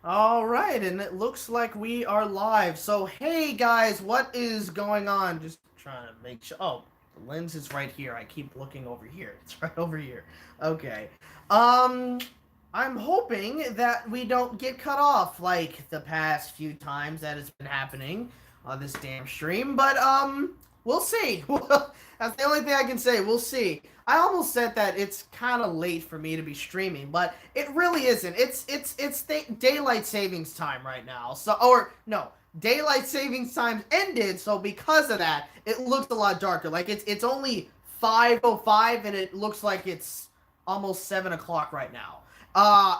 All right, and it looks like we are live. So, hey guys, what is going on? Just trying to make sure. Oh, the lens is right here. I keep looking over here. It's right over here. Okay. Um, I'm hoping that we don't get cut off like the past few times that it's been happening on this damn stream, but we'll see. That's the only thing I can say. We'll see. I almost said that it's kind of late for me to be streaming, but it really isn't. It's daylight savings time right now. So or no, daylight savings time ended. So because of that, it looks a lot darker. Like it's only 5:05, and it looks like it's almost 7 o'clock right now.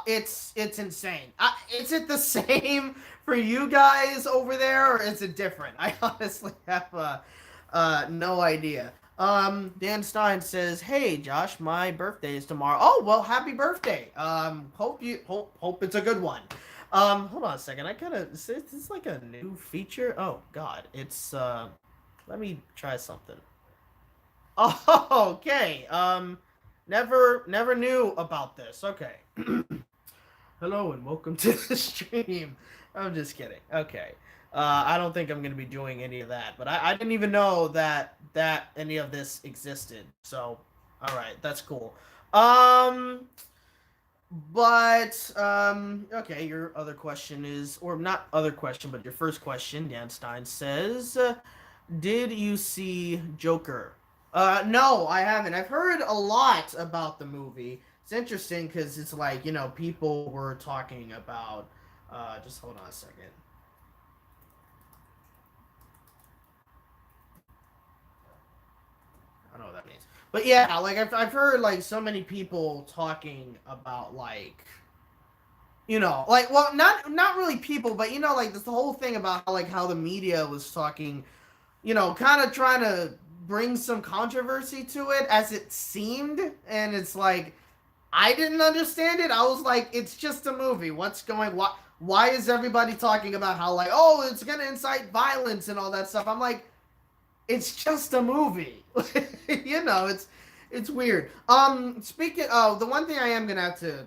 It's insane. Is it the same for you guys over there, or is it different? I honestly have no idea. Dan Stein says, "Hey, Josh, my birthday is tomorrow. Oh, well, happy birthday. Hope it's a good one. Hold on a second. I kind of is this like a new feature? Oh God, it's let me try something. Oh, okay. Never knew about this. Okay. Hello and welcome to the stream. I'm just kidding. Okay. I don't think I'm gonna be doing any of that, but I didn't even know that any of this existed. So, all right, that's cool. Um, okay. Your other question is, or not other question, but your first question. Dan Stein says, "Did you see Joker?" No, I haven't. I've heard a lot about the movie. It's interesting because it's like people were talking about. Just hold on a second. I don't know what that means. But yeah, like I've heard like so many people talking about like well not really people, but like this the whole thing about how the media was talking, kind of trying to bring some controversy to it as it seemed, and it's like I didn't understand it. I was like, it's just a movie. Why is everybody talking about how like, oh, it's gonna incite violence and all that stuff? I'm like, it's just a movie. It's weird. Speaking of the one thing I am gonna have to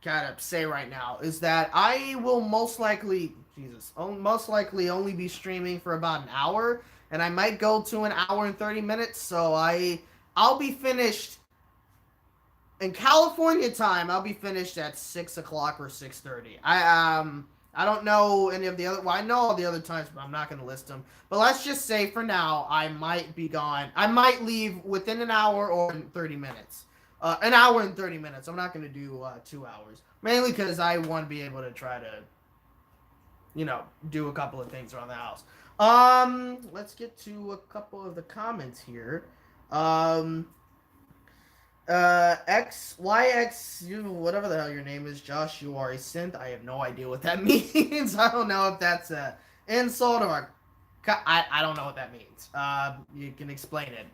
kind of say right now is that I will most likely only be streaming for about an hour, and I might go to an hour and 30 minutes. So I'll be finished in California time. I'll be finished at 6 o'clock or 6:30. I don't know any of the other. Well, I know all the other times, but I'm not going to list them. But let's just say for now, I might be gone. I might leave within an hour or 30 minutes. An hour and 30 minutes. I'm not going to do 2 hours, mainly because I want to be able to try to, do a couple of things around the house. Let's get to a couple of the comments here. Um, XYX, whatever the hell your name is, Josh, you are a synth. I have no idea what that means. I don't know if that's a insult or I don't know what that means. You can explain it,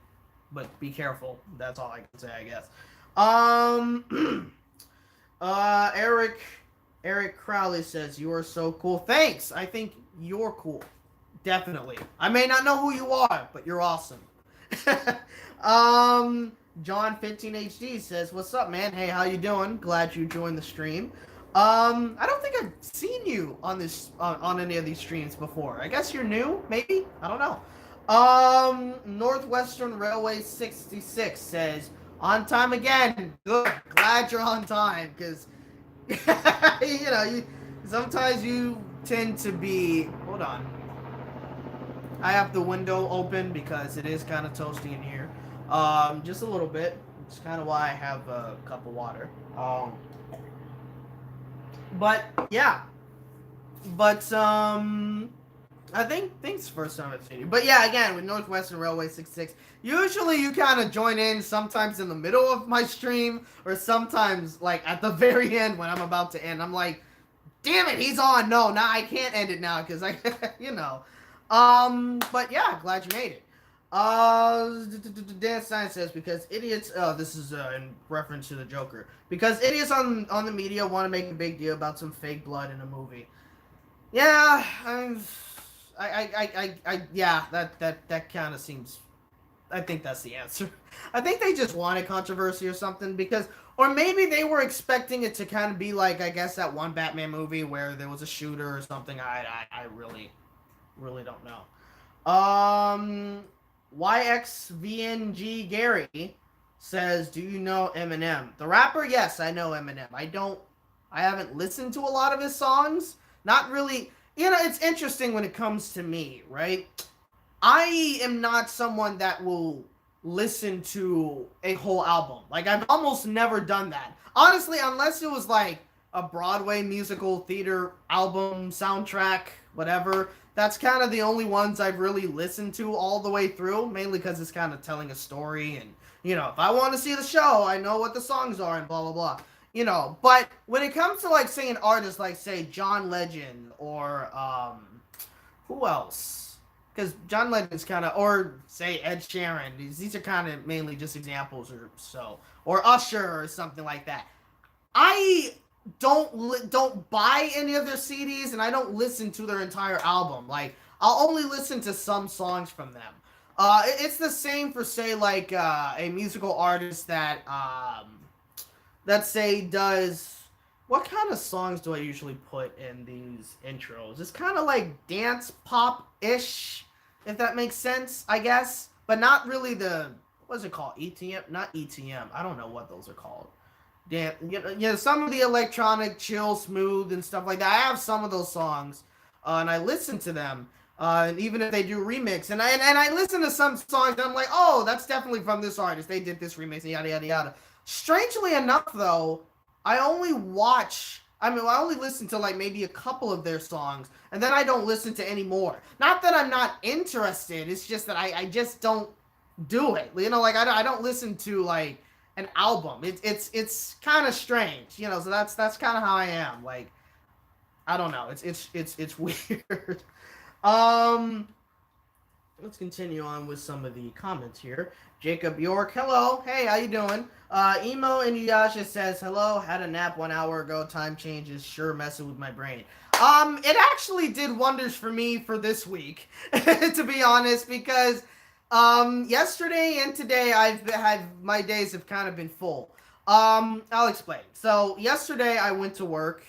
but be careful. That's all I can say, I guess. Um, Eric, Eric Crowley says you are so cool. Thanks. I think you're cool. Definitely. I may not know who you are, but you're awesome. um, John 15 HD says, "What's up, man? Hey, how you doing? Glad you joined the stream." I don't think I've seen you on this on any of these streams before. I guess you're new, maybe. I don't know. Northwestern Railway 66 says, "On time again. Good. Glad you're on time, because you sometimes you tend to be. Hold on. I have the window open because it is kind of toasty in here. Just a little bit. It's kind of why I have a cup of water. But yeah. But I think it's the first time I've seen you. But yeah, again with Northwestern Railway 66. Usually you kind of join in sometimes in the middle of my stream, or sometimes like at the very end when I'm about to end. I'm like, damn it, he's on. No, now I can't end it now because I, you know. But yeah, glad you made it. Dan Stein says, because idiots. Oh, this is in reference to the Joker. Because idiots on the media want to make a big deal about some fake blood in a movie. Yeah, yeah, that kind of seems. I think that's the answer. I think they just wanted controversy or something, because, or maybe they were expecting it to kind of be like, I guess, that one Batman movie where there was a shooter or something. I really don't know. YXVNG Gary says, "Do you know Eminem, the rapper?" Yes, I know Eminem. I haven't listened to a lot of his songs. Not really. It's interesting when it comes to me, right? I am not someone that will listen to a whole album. Like, I've almost never done that. Honestly, unless it was like a Broadway musical theater album, soundtrack, whatever. That's kind of the only ones I've really listened to all the way through, mainly because it's kind of telling a story. And, if I want to see the show, I know what the songs are and blah, blah, blah. But when it comes to, like, say, an artist like, say, John Legend or, who else? Because John Legend's kind of, or say Ed Sheeran, these are kind of mainly just examples or so, or Usher or something like that. I don't buy any of their CDs, and I don't listen to their entire album. Like, I'll only listen to some songs from them. It's the same for, say, like, a musical artist that say does, what kind of songs do I usually put in these intros? It's kind of like dance pop-ish, if that makes sense, I guess. But not really what's it called? ETM? Not ETM. I don't know what those are called. Yeah, some of the electronic, chill, smooth, and stuff like that. I have some of those songs, and I listen to them. And even if they do remix, and I listen to some songs, and I'm like, oh, that's definitely from this artist. They did this remix, and yada yada yada. Strangely enough, though, I only listen to like maybe a couple of their songs, and then I don't listen to any more. Not that I'm not interested, it's just that I just don't do it. Like I don't listen to like an album. It's kind of strange, so that's kind of how I am. Like, I don't know. It's weird. Let's continue on with some of the comments here. Jacob York, hello. Hey, how you doing? Emo Inuyasha says, hello, had a nap 1 hour ago. Time change is sure messing with my brain. It actually did wonders for me for this week, to be honest, because yesterday and today my days have kind of been full. I'll explain. So yesterday I went to work.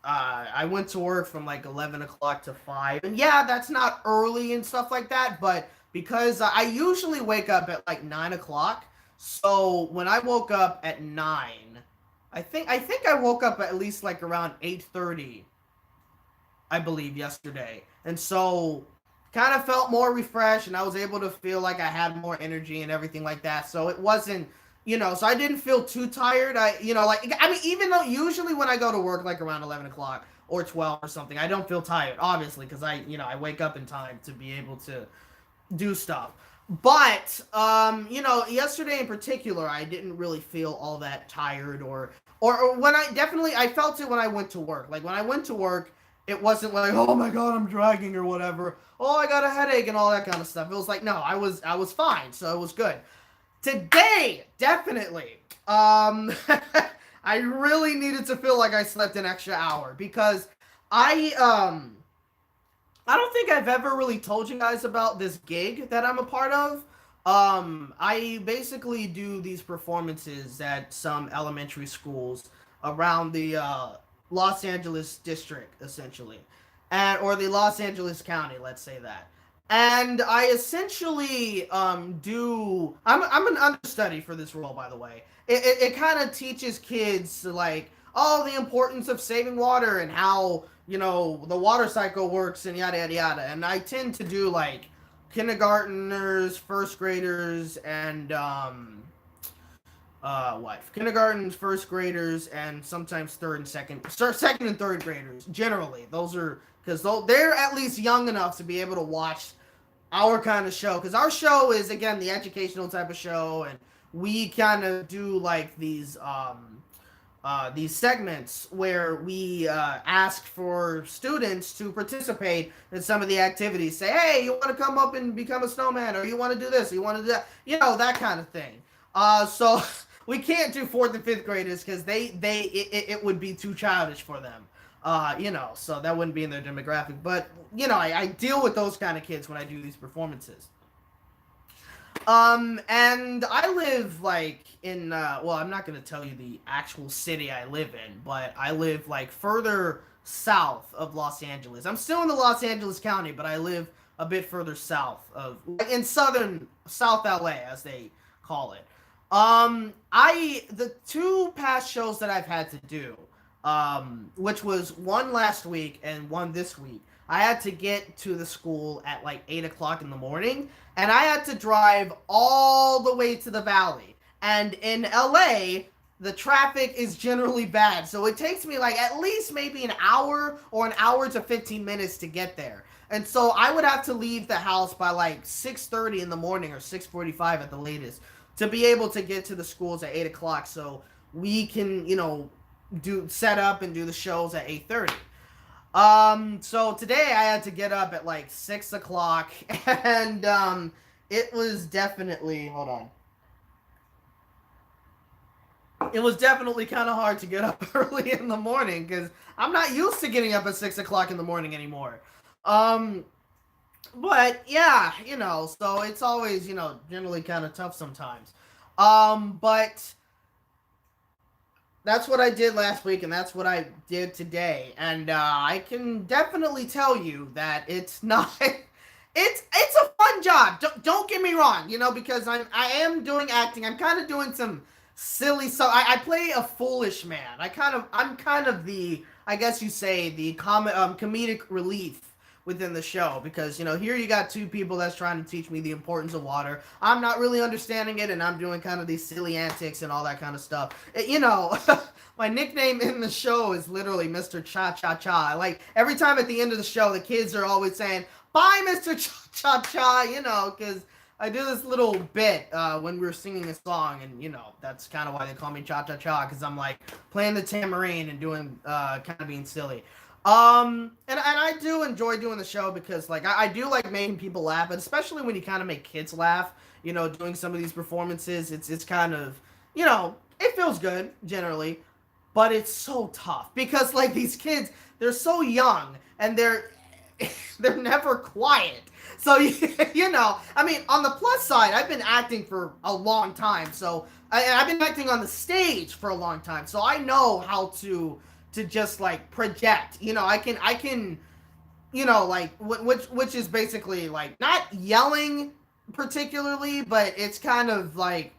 I went to work from like 11 o'clock to 5. And yeah, that's not early and stuff like that, but because I usually wake up at like 9 o'clock. So when I woke up at 9, I think I woke up at least like around 8:30, I believe, yesterday. And so kind of felt more refreshed, and I was able to feel like I had more energy and everything like that. So it wasn't, so I didn't feel too tired. Even though usually when I go to work like around 11 o'clock or 12 or something, I don't feel tired, obviously, because I wake up in time to be able to do stuff. But, yesterday in particular, I didn't really feel all that tired or when I felt it when I went to work. Like, when I went to work, it wasn't like, oh my God, I'm dragging or whatever. Oh, I got a headache and all that kind of stuff. It was like, no, I was fine. So it was good. Today, definitely, I really needed to feel like I slept an extra hour because I don't think I've ever really told you guys about this gig that I'm a part of. I basically do these performances at some elementary schools around the Los Angeles district, essentially, or the Los Angeles County, let's say that. And I essentially do. I'm an understudy for this role, by the way. It kind of teaches kids like the importance of saving water and how the water cycle works and yada yada yada. And I tend to do like kindergarteners, first graders, and kindergartens, first graders, and sometimes second and third graders. Generally, those are because they're at least young enough to be able to watch our kind of show. Because our show is, again, the educational type of show, and we kind of do like these segments where we ask for students to participate in some of the activities. Say, hey, you want to come up and become a snowman, or you want to do this, or you want to do that, that kind of thing. So we can't do 4th and 5th graders because it would be too childish for them. So that wouldn't be in their demographic. But, I deal with those kind of kids when I do these performances. And I live like in well, I'm not gonna tell you the actual city I live in, but I live like further south of Los Angeles. I'm still in the Los Angeles County, but I live a bit further south of like in southern South LA as they call it. I the two past shows that I've had to do, which was one last week and one this week. I had to get to the school at like 8 o'clock in the morning, and I had to drive all the way to the valley. And in LA, the traffic is generally bad, so it takes me like at least maybe an hour or an hour to 15 minutes to get there. And so I would have to leave the house by like 6:30 in the morning or 6:45 at the latest to be able to get to the schools at 8 o'clock, so we can, do set up and do the shows at 8:30. So today I had to get up at like 6 o'clock, and it was definitely, hold on. It was definitely kind of hard to get up early in the morning because I'm not used to getting up at 6 o'clock in the morning anymore. Um, but yeah, so it's always, generally kind of tough sometimes. But that's what I did last week, and that's what I did today. And I can definitely tell you that it's not. It's a fun job. Don't get me wrong, because I am doing acting. I'm kind of doing some silly stuff. I play a foolish man. I'm kind of the, I guess you say, the comedic relief within the show, because here you got two people that's trying to teach me the importance of water. I'm not really understanding it, and I'm doing kind of these silly antics and all that kind of stuff. My nickname in the show is literally Mr. Cha Cha Cha. Like every time at the end of the show, the kids are always saying bye, Mr. Cha Cha Cha, because I do this little bit when we were singing a song, and that's kind of why they call me Cha Cha Cha, because I'm like playing the tambourine and doing kind of being silly. And I do enjoy doing the show because like I do like making people laugh, but especially when you kind of make kids laugh, doing some of these performances, it's kind of, it feels good generally, but it's so tough because like these kids, they're so young and they're never quiet. So I mean, on the plus side, I've been acting for a long time, so I've been acting on the stage for a long time, so I know how to just like project. I can like which is basically like not yelling particularly, but it's kind of like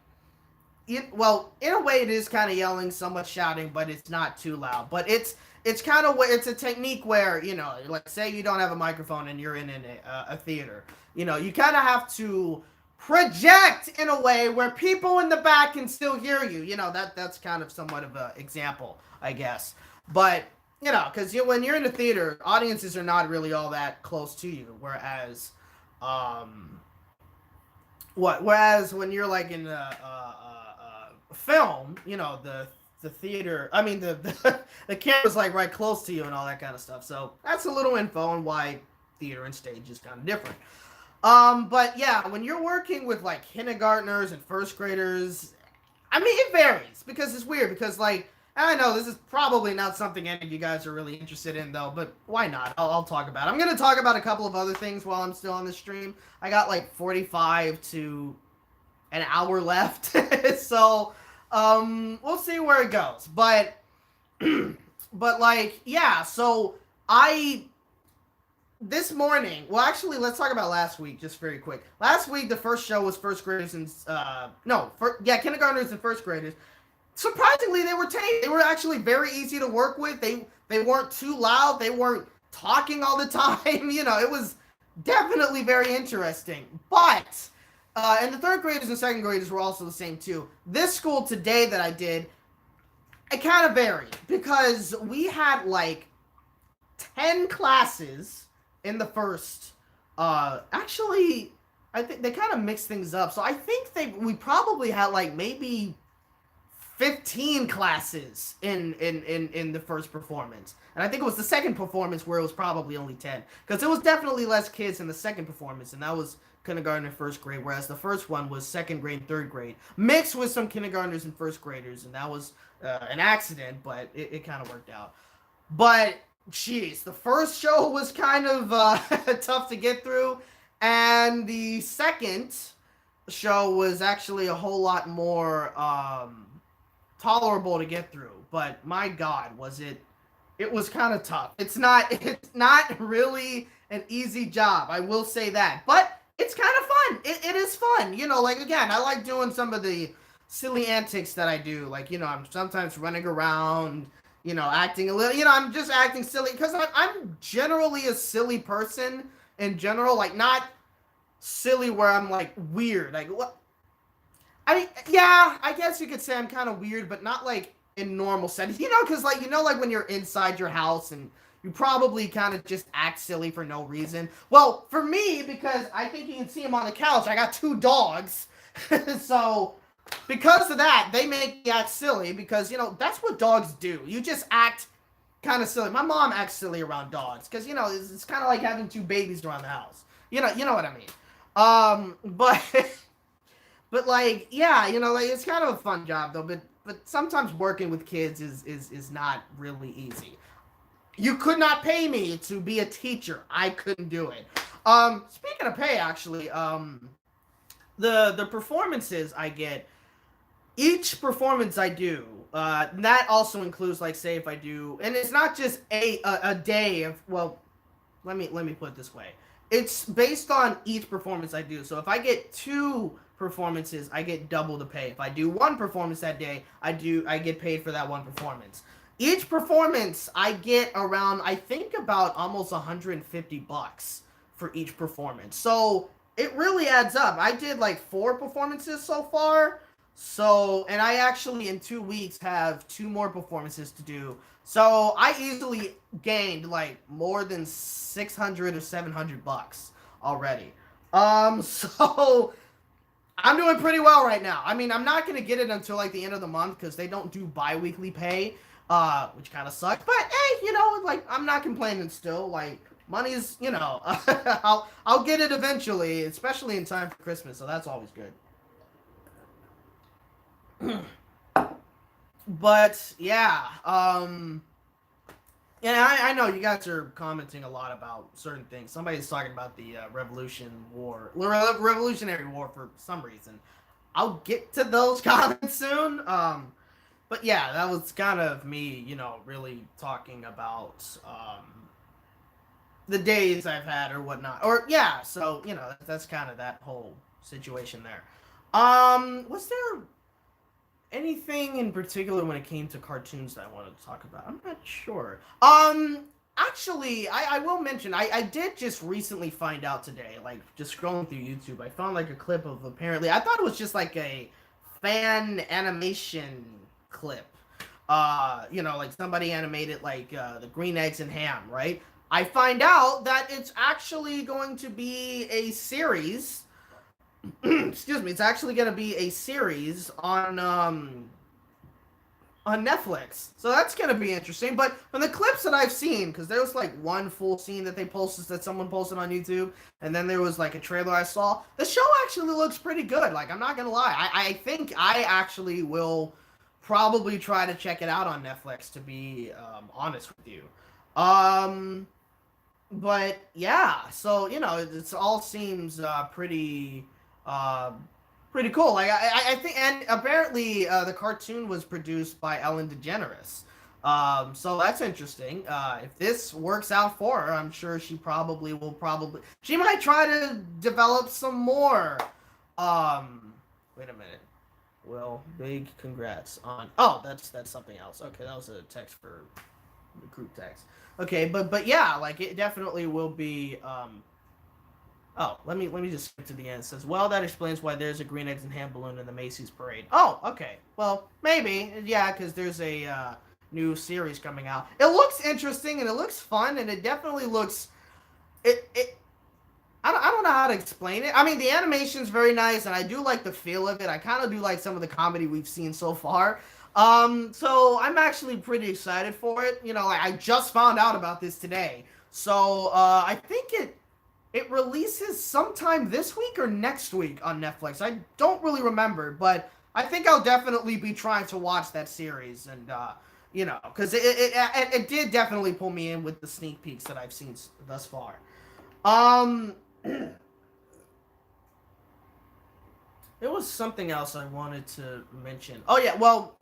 well, in a way it is kind of yelling, somewhat shouting, but it's not too loud. But it's kind of, it's a technique where like say you don't have a microphone and you're in a theater, you kind of have to project in a way where people in the back can still hear you. That's kind of somewhat of an example, I guess. But because when you're in a theater, audiences are not really all that close to you, whereas whereas when you're like in a film, the theater, I mean the camera's like right close to you and all that kind of stuff. So that's a little info on why theater and stage is kind of different. But yeah, when you're working with like kindergartners and first graders, I mean it varies because it's weird because like, and I know this is probably not something any of you guys are really interested in though, but why not? I'll talk about it. I'm going to talk about a couple of other things while I'm still on the stream. I got like 45 to an hour left. So, we'll see where it goes. But like, yeah, so this morning, well, actually, let's talk about last week just very quick. Last week, the first show was first graders and, kindergartners and first graders. Surprisingly, they were tame. They were actually very easy to work with. They weren't too loud. They weren't talking all the time. It was definitely very interesting. But, and the third graders and second graders were also the same too. This school today that I did, it kind of varied because we had like 10 classes in the first, actually, I think they kind of mixed things up. So I think we probably had like maybe 15 classes in the first performance. And I think it was the second performance where it was probably only 10. Because there was definitely less kids in the second performance, and that was kindergarten and first grade, whereas the first one was second grade and third grade, mixed with some kindergartners and first graders, and that was an accident, but it kind of worked out. But, jeez, the first show was kind of tough to get through, and the second show was actually a whole lot more tolerable to get through. But my God, was it was kind of tough. It's not really an easy job. I will say that. But it's kind of fun. It is fun. Like again, I like doing some of the silly antics that I do. Like, I'm sometimes running around, acting a little, I'm just acting silly because I'm generally a silly person in general. Like, not silly where I'm like weird. Like, what? Yeah, I guess you could say I'm kind of weird, but not like in normal settings. Because like like when you're inside your house and you probably kind of just act silly for no reason. Well, for me, because I think you can see them on the couch, I got two dogs, so because of that, they make me act silly because that's what dogs do. You just act kind of silly. My mom acts silly around dogs because it's kind of like having two babies around the house. You know what I mean. But but like, yeah, like it's kind of a fun job though. But sometimes working with kids is not really easy. You could not pay me to be a teacher. I couldn't do it. Speaking of pay, actually, the performances I get, each performance I do, that also includes, like, say if I do, and it's not just a day of, well, let me put it this way. It's based on each performance I do. So if I get two performances, I get double the pay. If I do one performance that day, I get paid for that one performance. Each performance I get around, I think, about almost $150 for each performance. So it really adds up. I did like 4 performances so far. So, and I actually in 2 weeks have 2 more performances to do. So I easily gained like more than 600 or $700 already. So I'm doing pretty well right now. I mean, I'm not gonna get it until like the end of the month because they don't do bi-weekly pay, which kind of sucks. But hey, like I'm not complaining still. Like money's, I'll get it eventually, especially in time for Christmas. So that's always good. But yeah, yeah, I know you guys are commenting a lot about certain things. Somebody's talking about the Revolutionary War for some reason. I'll get to those comments soon. But yeah, that was kind of me, really talking about the days I've had or whatnot. Or yeah, so that's kind of that whole situation there. Was there anything in particular when it came to cartoons that I wanted to talk about? I'm not sure. Actually, I will mention, I did just recently find out today, like, just scrolling through YouTube, I found, like, a clip of, apparently, I thought it was just, like, a fan animation clip. Like, somebody animated, like, the Green Eggs and Ham, right? I find out that it's actually going to be a series. Excuse me, it's actually going to be a series on Netflix. So that's going to be interesting. But from the clips that I've seen, because there was like one full scene that someone posted on YouTube, and then there was like a trailer I saw. The show actually looks pretty good. Like, I'm not going to lie. I think I actually will probably try to check it out on Netflix, to be honest with you. But yeah, so it all seems uh, pretty cool. Like I think, and apparently the cartoon was produced by Ellen DeGeneres. So that's interesting. If this works out for her, I'm sure she probably will. She might try to develop some more. Wait a minute. Well, big congrats on. Oh, that's something else. Okay, that was a text for the group text. Okay, but yeah, like it definitely will be. Oh, let me just skip to the end. It says, well, that explains why there's a green eggs and ham balloon in the Macy's parade. Oh, okay. Well, maybe, yeah, because there's a new series coming out. It looks interesting and it looks fun and it definitely looks. It I don't know how to explain it. I mean, the animation's very nice, and I do like the feel of it. I kind of do like some of the comedy we've seen so far. So I'm actually pretty excited for it. Like, I just found out about this today. So, I think it releases sometime this week or next week on Netflix. I don't really remember, but I think I'll definitely be trying to watch that series, and because it did definitely pull me in with the sneak peeks that I've seen thus far. Um, There was something else I wanted to mention. Oh yeah, well,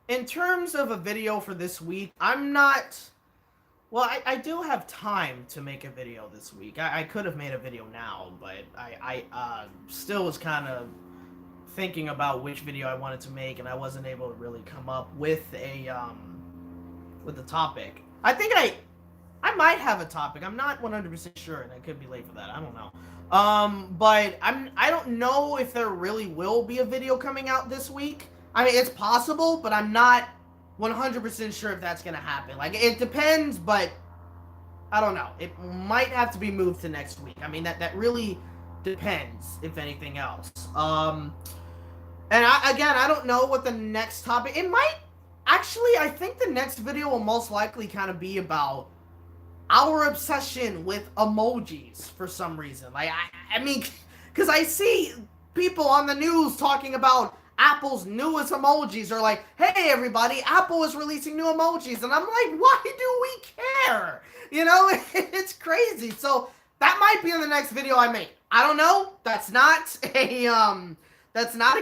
in terms of a video for this week, I'm not. Well, I do have time to make a video this week. I could have made a video now, but I still was kind of thinking about which video I wanted to make, and I wasn't able to really come up with a topic. I might have a topic. I'm not 100% sure, and I could be late for that. I don't know. But I don't know if there really will be a video coming out this week. I mean, it's possible, but I'm not 100% sure if that's gonna happen. Like, it depends, but I don't know. It might have to be moved to next week. I mean, that really depends, if anything else. And I don't know what the next topic. It might actually. I think the next video will most likely kind of be about our obsession with emojis for some reason. Like, I mean, because I see people on the news talking about Apple's newest emojis, or like, hey everybody, Apple is releasing new emojis, and I'm like, why do we care? You know, it's crazy. So that might be in the next video I make. I don't know. That's not a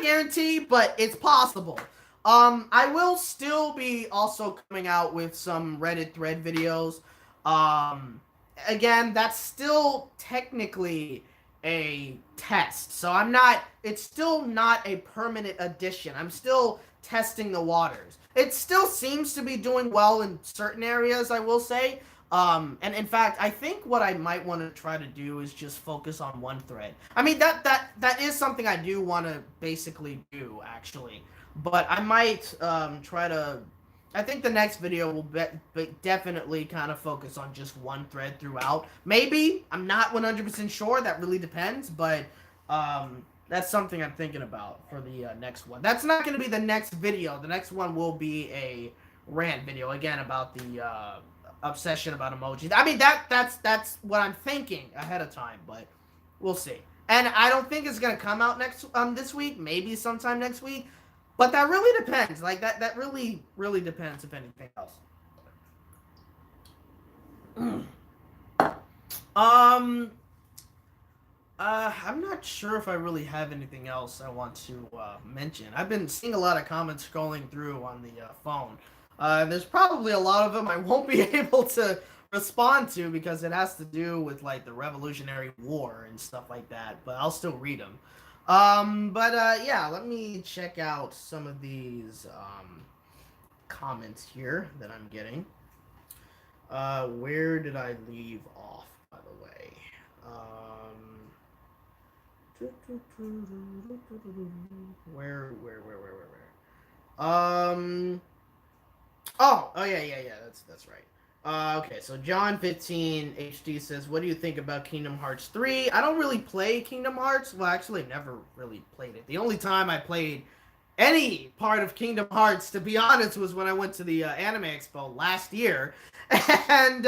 guarantee, but it's possible. I will still be also coming out with some Reddit thread videos. Again, that's still technically a test. So it's still not a permanent addition. I'm still testing the waters. It still seems to be doing well in certain areas, I will say. And in fact, I think what I might want to try to do is just focus on one thread. I mean, that is something I do want to basically do, actually. But I might try to. I think the next video will definitely kind of focus on just one thread throughout. Maybe. I'm not 100% sure. That really depends. But that's something I'm thinking about for the next one. That's not going to be the next video. The next one will be a rant video, again, about the obsession about emojis. I mean, that's what I'm thinking ahead of time. But we'll see. And I don't think it's going to come out this week. Maybe sometime next week. But that really depends. Like, that really, really depends, if anything else. I'm not sure if I really have anything else I want to mention. I've been seeing a lot of comments scrolling through on the phone. There's probably a lot of them I won't be able to respond to because it has to do with, like, the Revolutionary War and stuff like that. But I'll still read them. Yeah, let me check out some of these comments here that I'm getting. Where did I leave off, by the way? Where? Oh, yeah, that's right. Okay, so John15 HD says, what do you think about Kingdom Hearts 3? I don't really play Kingdom Hearts. Well, actually, I've never really played it. The only time I played any part of Kingdom Hearts, to be honest, was when I went to the Anime Expo last year. And,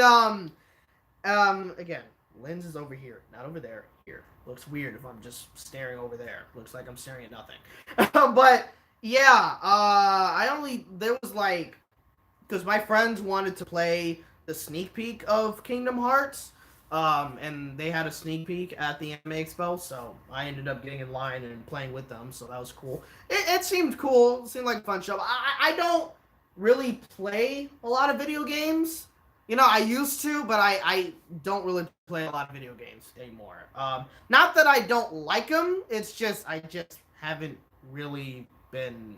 again, lens is over here, not over there. Here. Looks weird if I'm just staring over there. Looks like I'm staring at nothing. But, yeah, there was, like, because my friends wanted to play the sneak peek of Kingdom Hearts, and they had a sneak peek at the Anime Expo, so I ended up getting in line and playing with them, so that was cool. It seemed cool. It seemed like a fun show. I don't really play a lot of video games. You know, I used to, but I don't really play a lot of video games anymore. Not that I don't like them, it's just, I just haven't really been,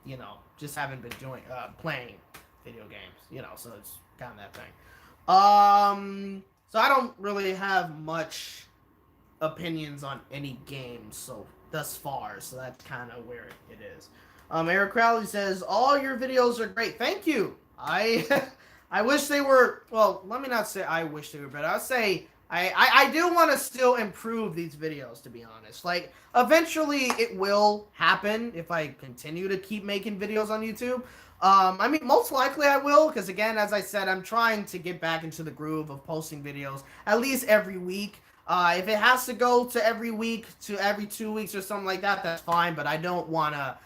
you know, just haven't been playing video games, you know, so it's kind of that thing. So I don't really have much opinions on any games thus far, so that's kind of where it is. Eric Crowley says, all your videos are great. Thank you. I wish they were, well, let me not say I wish they were better. I'll say I do want to still improve these videos, to be honest. Like, eventually it will happen if I continue to keep making videos on YouTube. I mean, most likely I will, because again, as I said, I'm trying to get back into the groove of posting videos at least every week. If it has to go to every week, to every 2 weeks or something like that, that's fine, but I don't want to,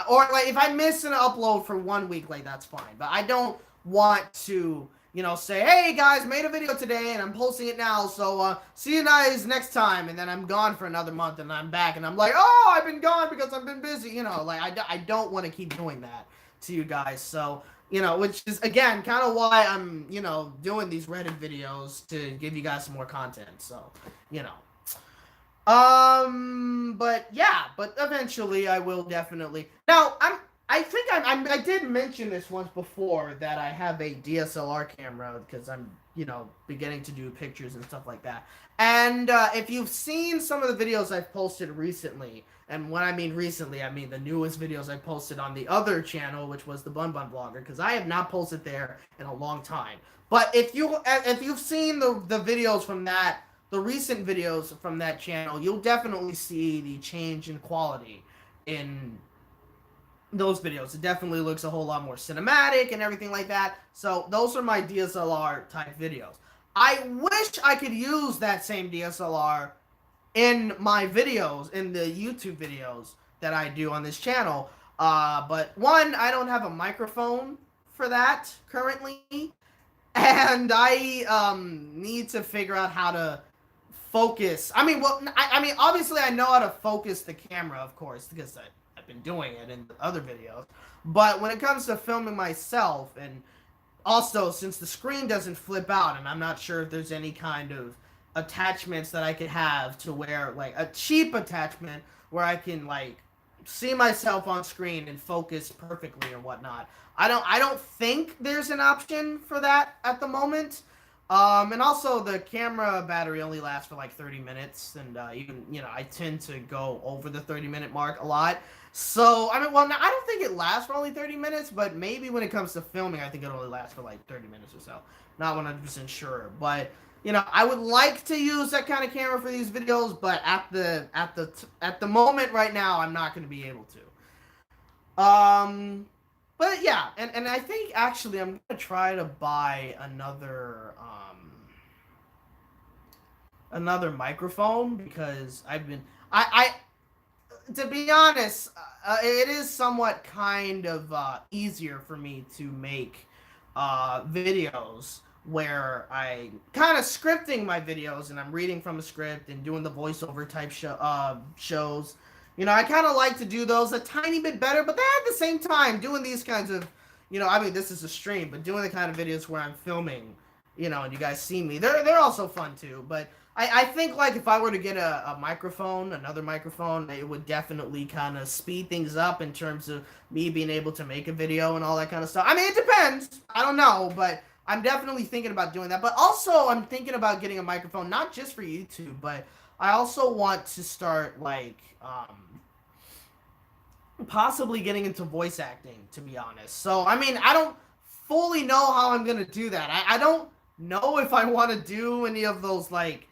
or like, if I miss an upload for 1 week, like, that's fine, but I don't want to say, hey guys, made a video today and I'm posting it now, so see you guys next time, and then I'm gone for another month and I'm back and I'm like, oh, I've been gone because I've been busy, like I don't want to keep doing that to you guys, so, which is, again, kind of why I'm, doing these Reddit videos, to give you guys some more content, so, but yeah, but eventually I will definitely. Now, I did mention this once before, that I have a DSLR camera because I'm, beginning to do pictures and stuff like that. And if you've seen some of the videos I've posted recently, and when I mean recently, I mean the newest videos I posted on the other channel, which was the Bun Bun Vlogger, because I have not posted there in a long time. But if you've seen the videos from that, the recent videos from that channel, you'll definitely see the change in quality in those videos. It definitely looks a whole lot more cinematic and everything like that. So those are my DSLR type videos. I wish I could use that same DSLR in my videos, in the YouTube videos that I do on this channel. But one, I don't have a microphone for that currently. And I need to figure out how to focus. I mean, obviously I know how to focus the camera, of course, because I've been doing it in other videos. But when it comes to filming myself, and also since the screen doesn't flip out, and I'm not sure if there's any kind of attachments that I could have to where, like, a cheap attachment where I can, like, see myself on screen and focus perfectly or whatnot. I don't think there's an option for that at the moment. And also the camera battery only lasts for like 30 minutes, and even, I tend to go over the 30-minute mark a lot. So, I mean, well, I don't think it lasts for only 30 minutes, but maybe when it comes to filming, I think it only lasts for like 30 minutes or so. Not 100% sure, but, I would like to use that kind of camera for these videos, but at the moment right now, I'm not going to be able to. But yeah, and I think actually I'm gonna try to buy another microphone, because I to be honest, it is somewhat kind of easier for me to make videos where I kind of scripting my videos, and I'm reading from a script and doing the voiceover type shows. I kind of like to do those a tiny bit better, but then at the same time, doing these kinds of, I mean, this is a stream, but doing the kind of videos where I'm filming, and you guys see me, they're also fun too. But I think, like, if I were to get a microphone, another microphone, it would definitely kind of speed things up in terms of me being able to make a video and all that kind of stuff. I mean, it depends. I don't know, but I'm definitely thinking about doing that. But also, I'm thinking about getting a microphone, not just for YouTube, but I also want to start, like, possibly getting into voice acting, to be honest. So, I mean, I don't fully know how I'm going to do that. I don't know if I want to do any of those, like,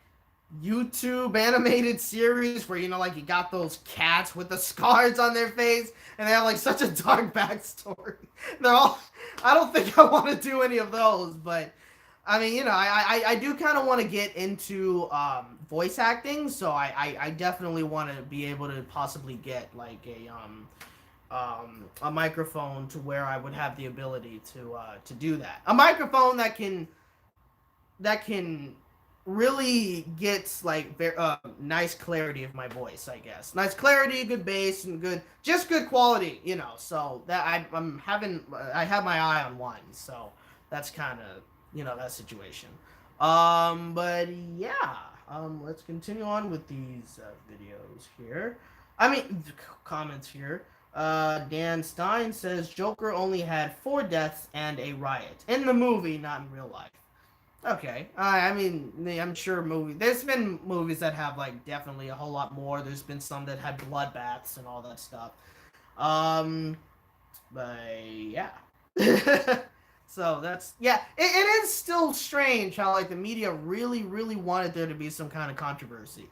YouTube animated series where, like, you got those cats with the scars on their face, and they have, like, such a dark backstory. I don't think I want to do any of those, but I mean, I do kind of want to get into voice acting, so I definitely want to be able to possibly get, like, a microphone to where I would have the ability to do that. A microphone that can really get, like, nice clarity of my voice, I guess. Nice clarity, good bass, and good quality, So that I have my eye on one, so that's kind of, that situation. But yeah, let's continue on with these videos here. I mean, comments here. Dan Stein says Joker only had 4 deaths and a riot in the movie, not in real life. Okay, I mean, I'm sure there's been movies that have, like, definitely a whole lot more. There's been some that had bloodbaths and all that stuff. But yeah. So that's, yeah, it is still strange how, like, the media really, really wanted there to be some kind of controversy.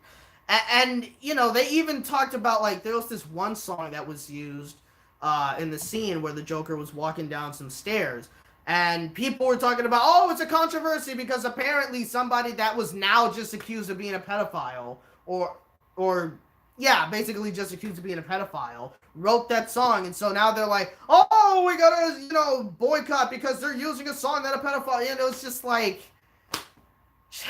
And they even talked about, like, there was this one song that was used in the scene where the Joker was walking down some stairs. And people were talking about, oh, it's a controversy because apparently somebody that was now just accused of being a pedophile or yeah, basically just accused of being a pedophile, wrote that song, and so now they're like, oh, we gotta, boycott because they're using a song that a pedophile, it's just like,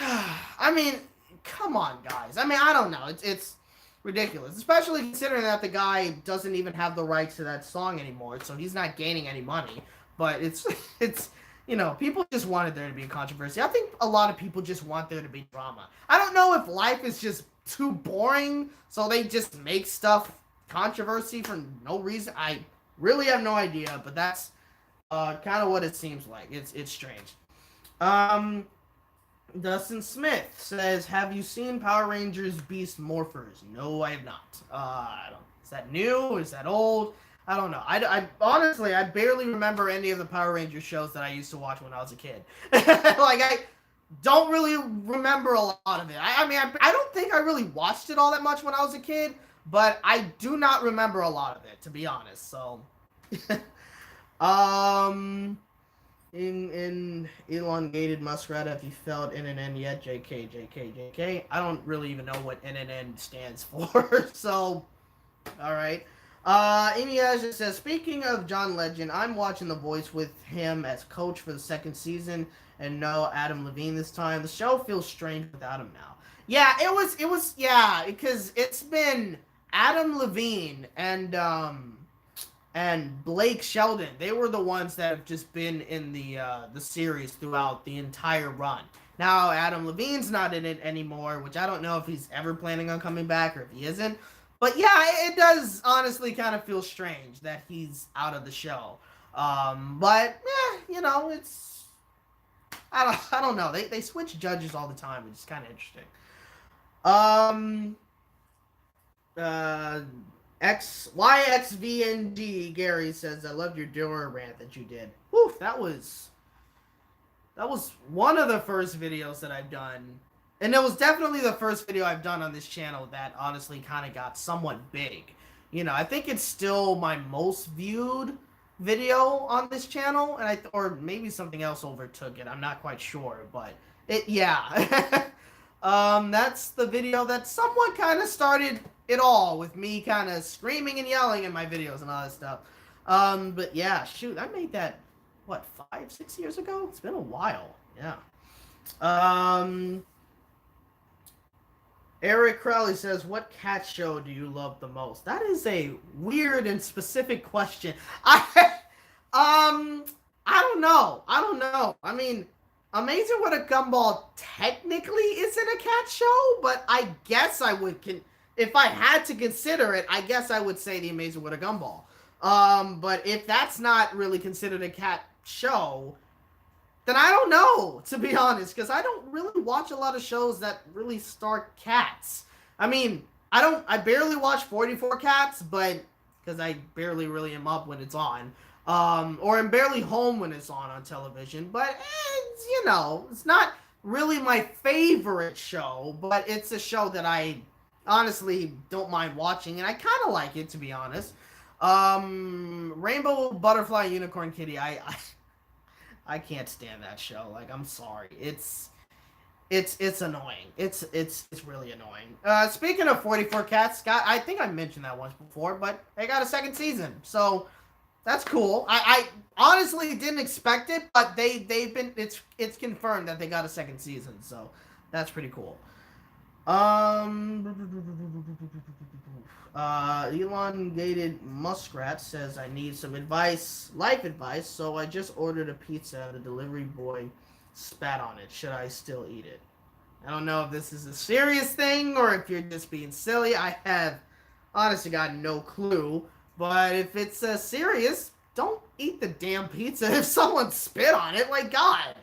I mean, come on, guys. I mean, I don't know. It's ridiculous, especially considering that the guy doesn't even have the rights to that song anymore, so he's not gaining any money. But it's people just wanted there to be a controversy. I think a lot of people just want there to be drama. I don't know if life is just too boring, so they just make stuff controversy for no reason. I really have no idea, but that's kind of what it seems like. It's strange. Dustin Smith says, "Have you seen Power Rangers Beast Morphers?" No, I have not. I don't. Is that new? Is that old? I don't know. I honestly, I barely remember any of the Power Rangers shows that I used to watch when I was a kid. Like, I don't really remember a lot of it. I mean, I don't think I really watched it all that much when I was a kid, but I do not remember a lot of it, to be honest. So, in elongated muskrat, have you felt NNN yet? JK. I don't really even know what NNN stands for. So, all right. Iniaz just says, speaking of John Legend, I'm watching The Voice with him as coach for the second season, and no Adam Levine this time. The show feels strange without him now. Yeah, it was, yeah, because it's been Adam Levine and Blake Sheldon. They were the ones that have just been in the series throughout the entire run. Now Adam Levine's not in it anymore, which I don't know if he's ever planning on coming back or if he isn't. But yeah, it does honestly kind of feel strange that he's out of the show. But it's I don't know. They switch judges all the time, which is kind of interesting. YXVND Gary says, I loved your Dora rant that you did. Whew, that was one of the first videos that I've done. And it was definitely the first video I've done on this channel that honestly kind of got somewhat big. I think it's still my most viewed video on this channel, and or maybe something else overtook it. I'm not quite sure, but yeah. That's the video that somewhat kind of started it all, with me kind of screaming and yelling in my videos and all that stuff. But yeah, shoot, I made that, what, 5-6 years ago? It's been a while. Yeah. Eric Crowley says, what cat show do you love the most? That is a weird and specific question. I don't know. I mean, Amazing What a Gumball technically isn't a cat show, but I guess I would, if I had to consider it, I guess I would say The Amazing What a Gumball. But if that's not really considered a cat show, then I don't know, to be honest, because I don't really watch a lot of shows that really star cats. I mean, I barely watch 44 Cats, but because I barely really am up when it's on. Or I'm barely home when it's on television, but it's not really my favorite show, but it's a show that I honestly don't mind watching, and I kind of like it, to be honest. Rainbow Butterfly Unicorn Kitty, I can't stand that show. Like, I'm sorry. It's annoying. It's really annoying. Speaking of 44 Cats, Scott, I think I mentioned that once before, but they got a second season, so that's cool. I honestly didn't expect it, but they've been, it's confirmed that they got a second season, so that's pretty cool. Elongated Muskrat says, I need some life advice, so I just ordered a pizza and the delivery boy spat on it. Should I still eat it? I don't know if this is a serious thing or if you're just being silly. I have honestly got no clue, but if it's serious, don't eat the damn pizza if someone spit on it. Like, God.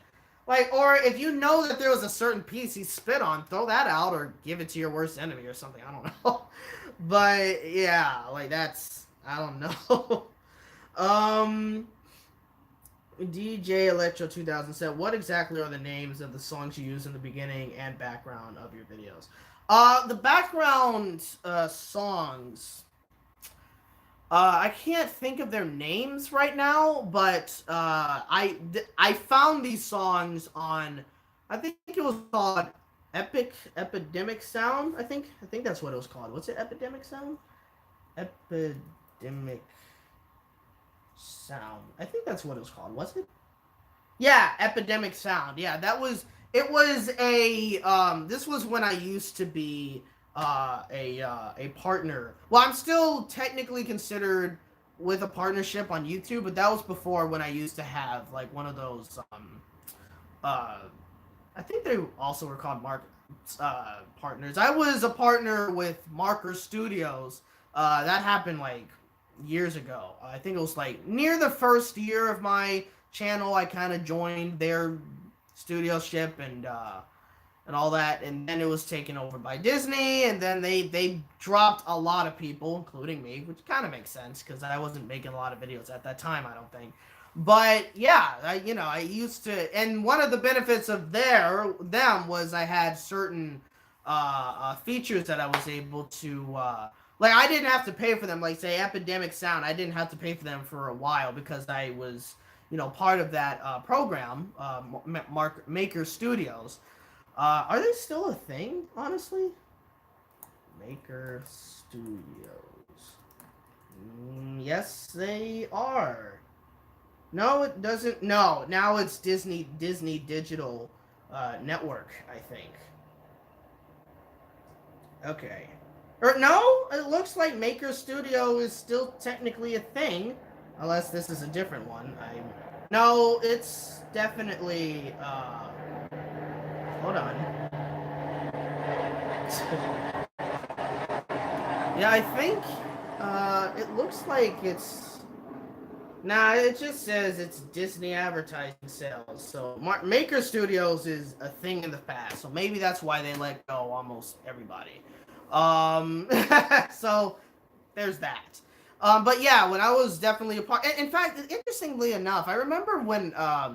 Like, or if you know that there was a certain piece he spit on, throw that out or give it to your worst enemy or something. I don't know. But, yeah, like, that's, I don't know. DJ Electro 2000 said, what exactly are the names of the songs you use in the beginning and background of your videos? The background songs, I can't think of their names right now, but I found these songs on, I think it was called Epidemic Sound. I think that's what it was called. What's it? Epidemic Sound. Epidemic Sound. I think that's what it was called. Was it? Yeah, Epidemic Sound. Yeah, that was. It was a. This was when I used to be a partner. Well, I'm still technically considered with a partnership on YouTube, but that was before when I used to have like one of those. Uh, I think they also were called partners. I was a partner with Marker Studios. That happened like years ago. I think it was like near the first year of my channel. I kind of joined their studio ship and all that, and then it was taken over by Disney, and then they dropped a lot of people, including me, which kind of makes sense because I wasn't making a lot of videos at that time. I don't think. But yeah, I used to, and one of the benefits of them was I had certain features that I was able to like. I didn't have to pay for them. Like say Epidemic Sound, I didn't have to pay for them for a while because I was part of that program, Maker Studios. Are they still a thing? Honestly, Maker Studios. Yes, they are. No, it doesn't. No, now it's Disney Digital Network, I think. Okay. Or no, it looks like Maker Studio is still technically a thing, unless this is a different one. No, it's definitely. Hold on. Yeah, I think. It looks like it's. Nah, it just says it's Disney advertising sales. So Maker Studios is a thing in the past. So maybe that's why they let go almost everybody. Um, so there's that. But yeah, when I was definitely a part. In fact, interestingly enough, I remember when I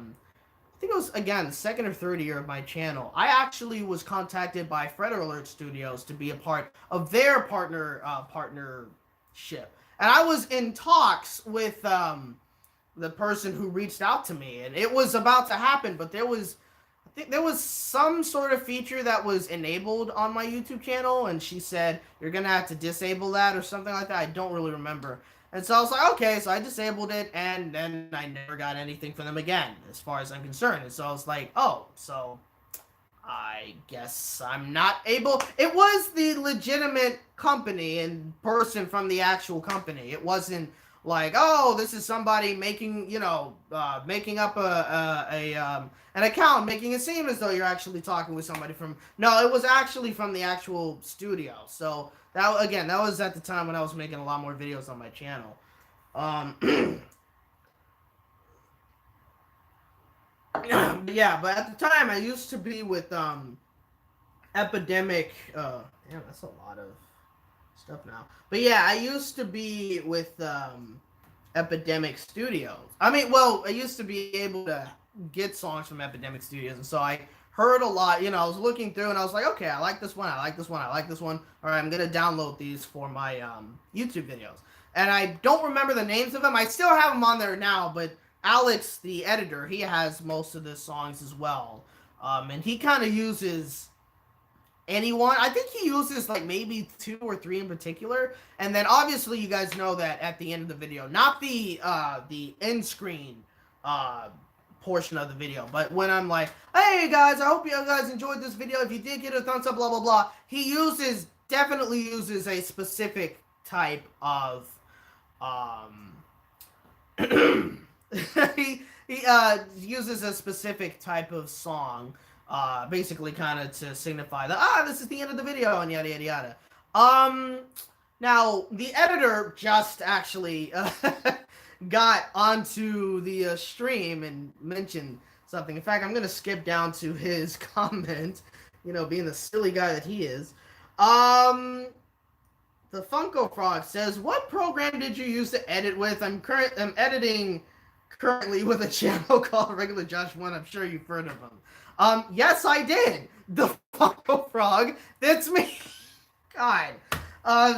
think it was again the second or third year of my channel. I actually was contacted by Fred Alert Studios to be a part of their partnership, and I was in talks with the person who reached out to me, and it was about to happen, but I think there was some sort of feature that was enabled on my YouTube channel, and she said you're gonna have to disable that or something like that. I don't really remember. And so I was like, okay, so I disabled it, and then I never got anything from them again, as far as I'm concerned. And so I was like, oh, so I guess I'm not able. It was the legitimate company and person from the actual company. It wasn't like, oh, this is somebody making, making up an account, making it seem as though you're actually talking with somebody from. No, it was actually from the actual studio. So that was at the time when I was making a lot more videos on my channel. Yeah, but at the time I used to be with Epidemic. Damn, that's a lot of stuff now. But yeah, I used to be with Epidemic Studios. I mean, well, I used to be able to get songs from Epidemic Studios, and so I heard a lot. I was looking through, and I was like, okay, I like this one, I like this one, I like this one. All right, I'm gonna download these for my YouTube videos. And I don't remember the names of them. I still have them on there now, but Alex, the editor, he has most of the songs as well. And he kind of uses anyone. I think he uses like maybe 2 or 3 in particular. And then obviously you guys know that at the end of the video, not the end screen portion of the video, but when I'm like, hey guys, I hope you guys enjoyed this video. If you did, get a thumbs up, blah blah blah. He definitely uses a specific type of he uses a specific type of song, basically kind of to signify that this is the end of the video and yada yada yada. Now the editor just actually got onto the stream and mentioned something. In fact, I'm gonna skip down to his comment. Being the silly guy that he is. The Funko Frog says, "What program did you use to edit with? I'm editing currently with a channel called Regular Josh 1. I'm sure you've heard of him." Yes, I did. The Funko Frog. That's me. God.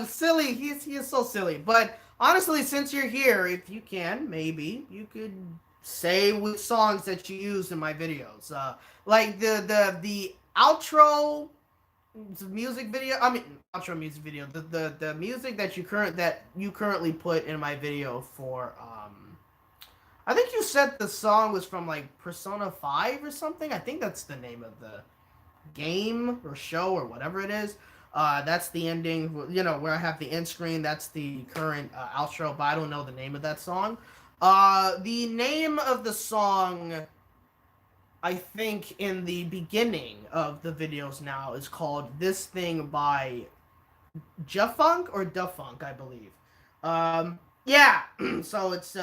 Silly. He is so silly. But honestly, since you're here, if you can, maybe you could say which songs that you used in my videos. Like the outro music video. I mean, outro music video. The music that you currently put in my video for I think you said the song was from like Persona 5 or something. I think that's the name of the game or show or whatever it is. That's the ending, you know, where I have the end screen. That's the current outro, but I don't know the name of that song. The name of the song, I think, in the beginning of the videos now is called This Thing by Jafunk or Dufunk, I believe. Yeah, so it's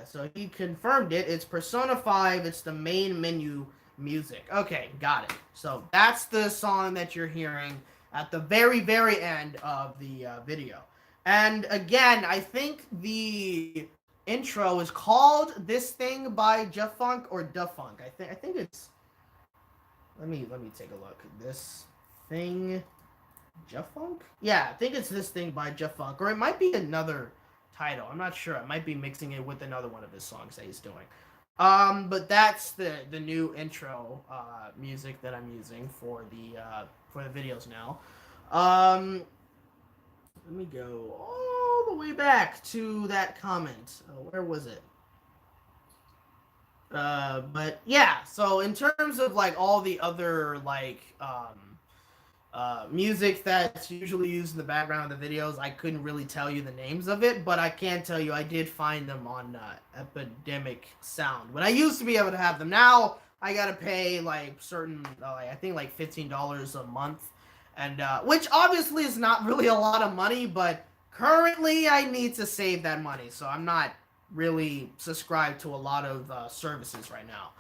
so he confirmed it. It's Persona 5. It's the main menu music. Okay, got it. So that's the song that you're hearing at the very, very end of the video. And again, I think the intro is called This Thing by Jafunk or Dufunk. I think it's. Let me take a look. This thing Jafunk? Yeah, I think it's This Thing by Jafunk, or it might be another title. I'm not sure. I might be mixing it with another one of his songs that he's doing. But that's the new intro music that I'm using for the videos now. Let me go all the way back to that comment. Where was it? But yeah. So in terms of like all the other like music that's usually used in the background of the videos, I couldn't really tell you the names of it, but I can tell you I did find them on Epidemic Sound. When I used to be able to have them, now I gotta pay like certain, I think like $15 a month, and which obviously is not really a lot of money, but currently I need to save that money, so I'm not really subscribed to a lot of services right now.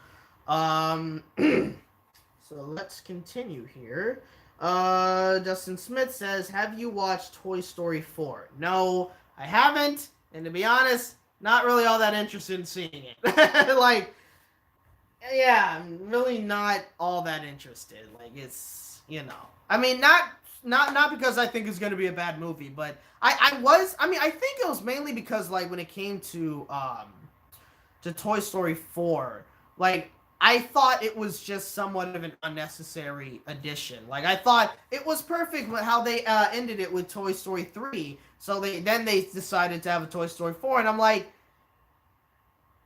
So let's continue here. Dustin Smith says, have you watched Toy Story 4? No, I haven't, and to be honest, not really all that interested in seeing it. Like, yeah, I'm really not all that interested. Like, it's, you know, I mean, not because I think it's going to be a bad movie, but I think it was mainly because, like, when it came to Toy Story 4, like, I thought it was just somewhat of an unnecessary addition. Like, I thought it was perfect with how they ended it with Toy Story 3. So they decided to have a Toy Story 4, and I'm like,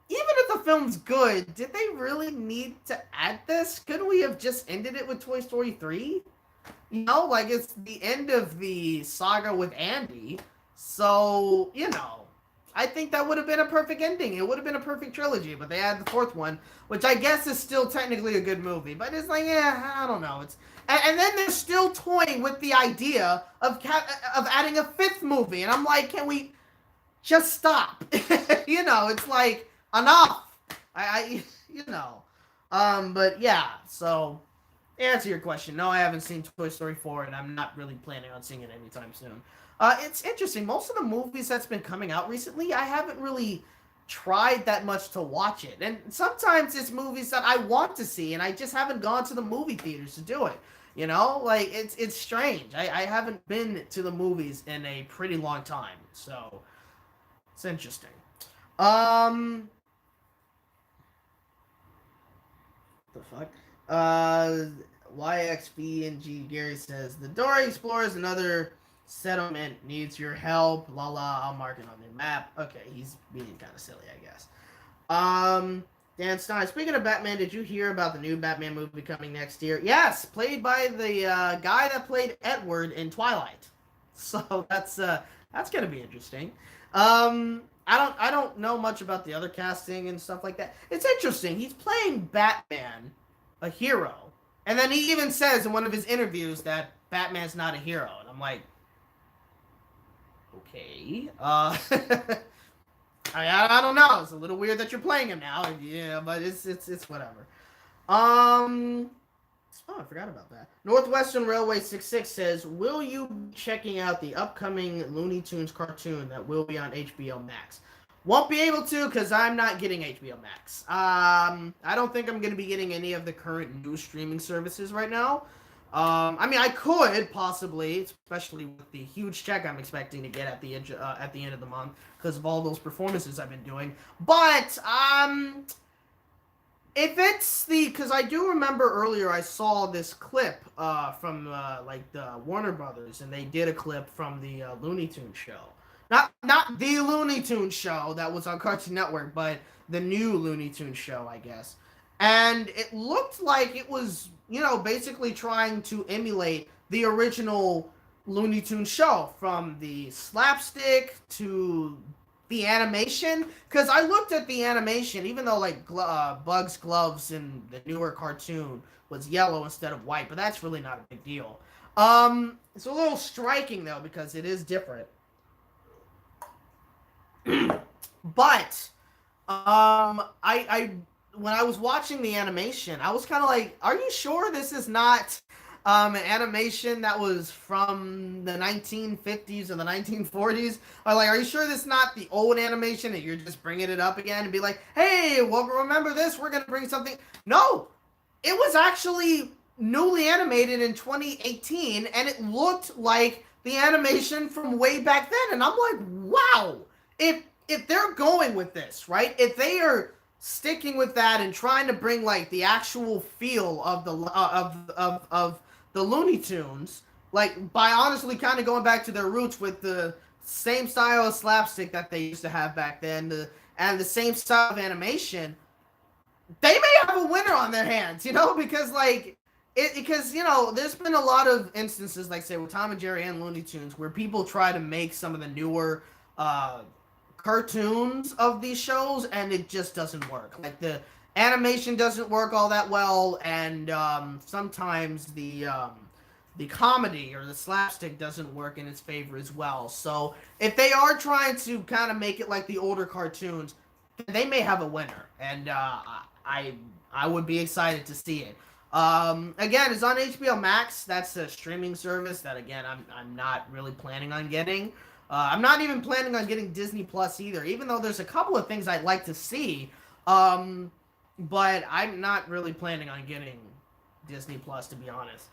even if the film's good, did they really need to add this? Couldn't we have just ended it with Toy Story 3? You know, like, it's the end of the saga with Andy. So, you know, I think that would have been a perfect ending. It would have been a perfect trilogy, but they had the fourth one, which I guess is still technically a good movie. But it's like, yeah, I don't know. And then they're still toying with the idea of adding a fifth movie, and I'm like, can we just stop? You know, it's like, enough. You know. But yeah, so to answer your question, no, I haven't seen Toy Story 4, and I'm not really planning on seeing it anytime soon. It's interesting. Most of the movies that's been coming out recently, I haven't really tried that much to watch it. And sometimes it's movies that I want to see, and I just haven't gone to the movie theaters to do it. You know, like, it's strange. I haven't been to the movies in a pretty long time, so it's interesting. The fuck? YXBNG Gary says, the Dora Explorer is another settlement, needs your help. La la, I'll mark it on the map. Okay, he's being kind of silly, I guess. Dan Stein, speaking of Batman, did you hear about the new Batman movie coming next year? Yes, played by the guy that played Edward in Twilight. So that's gonna be interesting. I don't know much about the other casting and stuff like that. It's interesting. He's playing Batman, a hero, and then he even says in one of his interviews that Batman's not a hero, and I'm like, okay, I don't know. It's a little weird that you're playing him now, yeah, but it's whatever. Oh, I forgot about that. Northwestern Railway 66 says, will you be checking out the upcoming Looney Tunes cartoon that will be on HBO Max? Won't be able to because I'm not getting HBO Max. I don't think I'm going to be getting any of the current new streaming services right now. I mean, I could possibly, especially with the huge check I'm expecting to get at the end of the month because of all those performances I've been doing. But if it's because I do remember earlier I saw this clip from like the Warner Brothers, and they did a clip from the Looney Tunes show. Not the Looney Tunes show that was on Cartoon Network, but the new Looney Tunes show, I guess. And it looked like it was, basically trying to emulate the original Looney Tunes show, from the slapstick to the animation. Because I looked at the animation, even though like Bug's gloves in the newer cartoon was yellow instead of white, but that's really not a big deal. It's a little striking though, because it is different. But I when I was watching the animation, I was kind of like, are you sure this is not an animation that was from the 1950s or the 1940s? Or like, are you sure this is not the old animation and you're just bringing it up again and be like, hey, well, remember this? We're going to bring something. No, it was actually newly animated in 2018, and it looked like the animation from way back then. And I'm like, wow, if they're going with this, right? If they are sticking with that and trying to bring like the actual feel of the Looney Tunes, like by honestly kind of going back to their roots with the same style of slapstick that they used to have back then, and the same style of animation, they may have a winner on their hands, because like because there's been a lot of instances, like say with Tom and Jerry and Looney Tunes, where people try to make some of the newer cartoons of these shows, and it just doesn't work. Like the animation doesn't work all that well, and sometimes the comedy or the slapstick doesn't work in its favor as well. So if they are trying to kind of make it like the older cartoons, they may have a winner, and I would be excited to see it. Again, it's on HBO Max. That's a streaming service that, again, I'm not really planning on getting. I'm not even planning on getting Disney Plus either, even though there's a couple of things I'd like to see. But I'm not really planning on getting Disney Plus, to be honest.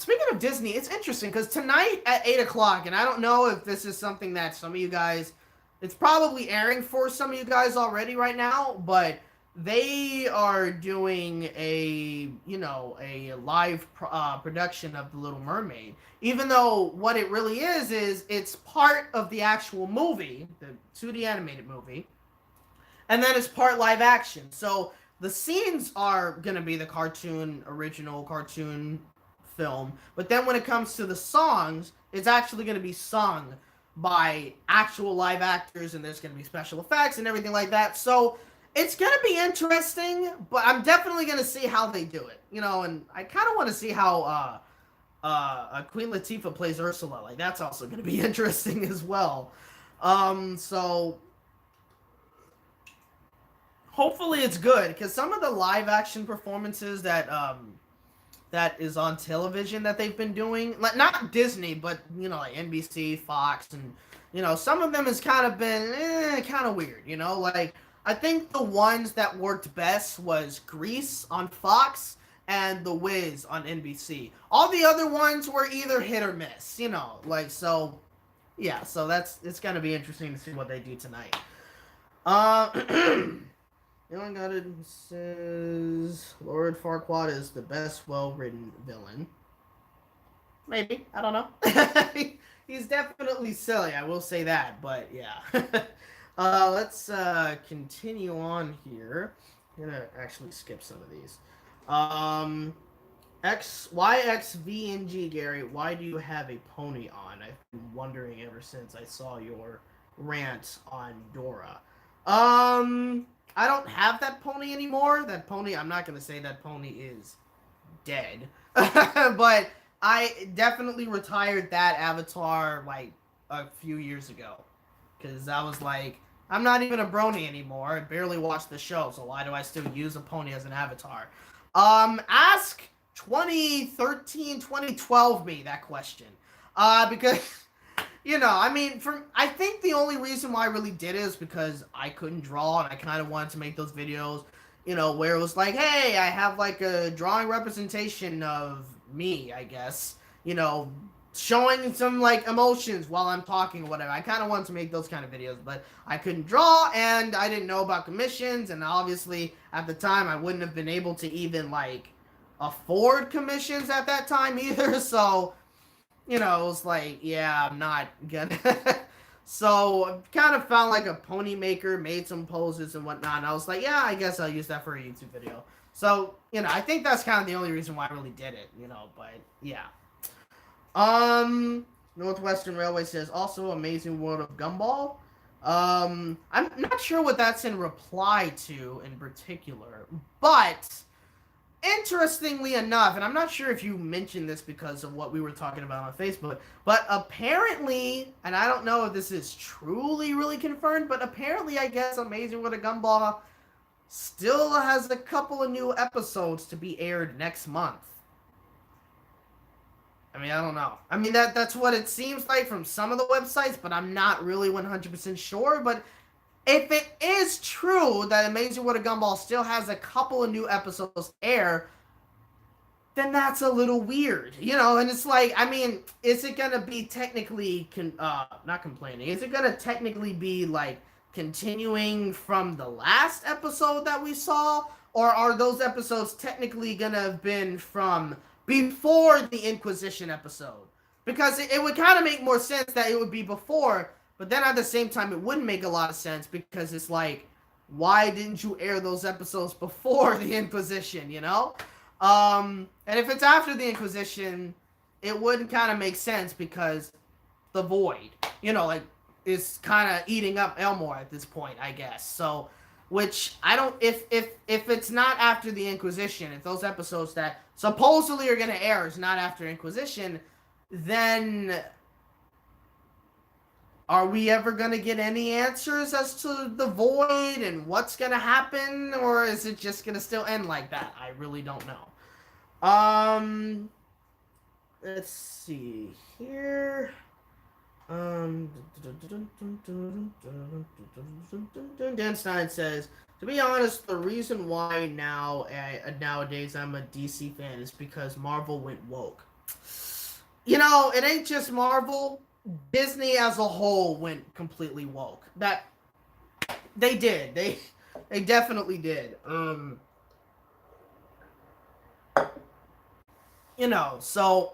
Speaking of Disney, it's interesting because tonight at 8 o'clock, and I don't know if this is something that some of you guys, it's probably airing for some of you guys already right now, but they are doing a live production of The Little Mermaid, even though what it really is it's part of the actual movie, the 2D animated movie, and then it's part live action. So the scenes are going to be the original cartoon film, but then when it comes to the songs, it's actually going to be sung by actual live actors, and there's going to be special effects and everything like that. So it's going to be interesting, but I'm definitely going to see how they do it. And I kind of want to see how Queen Latifah plays Ursula. Like, that's also going to be interesting as well. So hopefully it's good, because some of the live action performances that is on television that they've been doing, like not Disney, but like NBC, Fox, and some of them has kind of been kind of weird. Like I think the ones that worked best was Grease on Fox and The Wiz on NBC. All the other ones were either hit or miss, like, so yeah, so it's gonna be interesting to see what they do tonight. Young Goddard says Lord Farquaad is the best well-written villain. Maybe, I don't know. He's definitely silly, I will say that, but yeah. Let's continue on here. I'm gonna actually skip some of these. YXVNG, Gary, why do you have a pony on? I've been wondering ever since I saw your rant on Dora. I don't have that pony anymore. That pony, I'm not gonna say that pony is dead. But I definitely retired that avatar like a few years ago. Because I was like, I'm not even a brony anymore. I barely watch the show, so why do I still use a pony as an avatar? Ask 2013, 2012 me that question. Because, I think the only reason why I really did it is because I couldn't draw, and I kind of wanted to make those videos, where it was like, hey, I have like a drawing representation of me, I guess, showing some like emotions while I'm talking or whatever. I kind of wanted to make those kind of videos, but I couldn't draw and I didn't know about commissions, and obviously at the time I wouldn't have been able to even like afford commissions at that time either. So, you know, it was like, yeah, I'm not gonna. So I kind of found like a pony maker, made some poses and whatnot, and I was like, yeah, I guess I'll use that for a YouTube video. So, you know, I think that's kind of the only reason why I really did it, you know, but yeah. Northwestern Railway says, also Amazing World of Gumball. I'm not sure what that's in reply to in particular, but interestingly enough, and I'm not sure if you mentioned this because of what we were talking about on Facebook, but apparently, and I don't know if this is truly really confirmed, but apparently, I guess Amazing World of Gumball still has a couple of new episodes to be aired next month. I mean, I don't know. I mean, that's what it seems like from some of the websites, but I'm not really 100% sure. But if it is true that Amazing World of Gumball still has a couple of new episodes to air, then that's a little weird, you know? And it's like, I mean, is it gonna be technically, not complaining, is it gonna technically be, like, continuing from the last episode that we saw? Or are those episodes technically gonna have been from before the Inquisition episode? Because it would kind of make more sense that it would be before, but then at the same time, it wouldn't make a lot of sense because it's like, why didn't you air those episodes before the Inquisition, you know? And if it's after the Inquisition, it wouldn't kind of make sense because the Void, you know, like, is kind of eating up Elmore at this point, I guess. So, which I don't, if it's not after the Inquisition, if those episodes that supposedly are going to air is not after Inquisition, then are we ever going to get any answers as to the Void and what's going to happen? Or is it just going to still end like that? I really don't know. Let's see here. Dan Stein says, to be honest, the reason why nowadays I'm a DC fan is because Marvel went woke. You know, it ain't just Marvel. Disney as a whole went completely woke. That they did. They definitely did. You know, so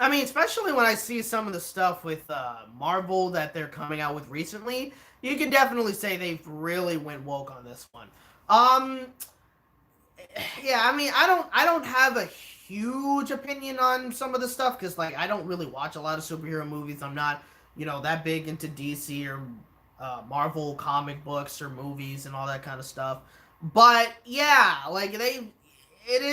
I mean, especially when I see some of the stuff with Marvel that they're coming out with recently, you can definitely say they've really went woke on this one. Yeah, I mean, I don't have a huge opinion on some of the stuff because like I don't really watch a lot of superhero movies. I'm not, you know, that big into DC or Marvel comic books or movies and all that kind of stuff. But yeah, like it is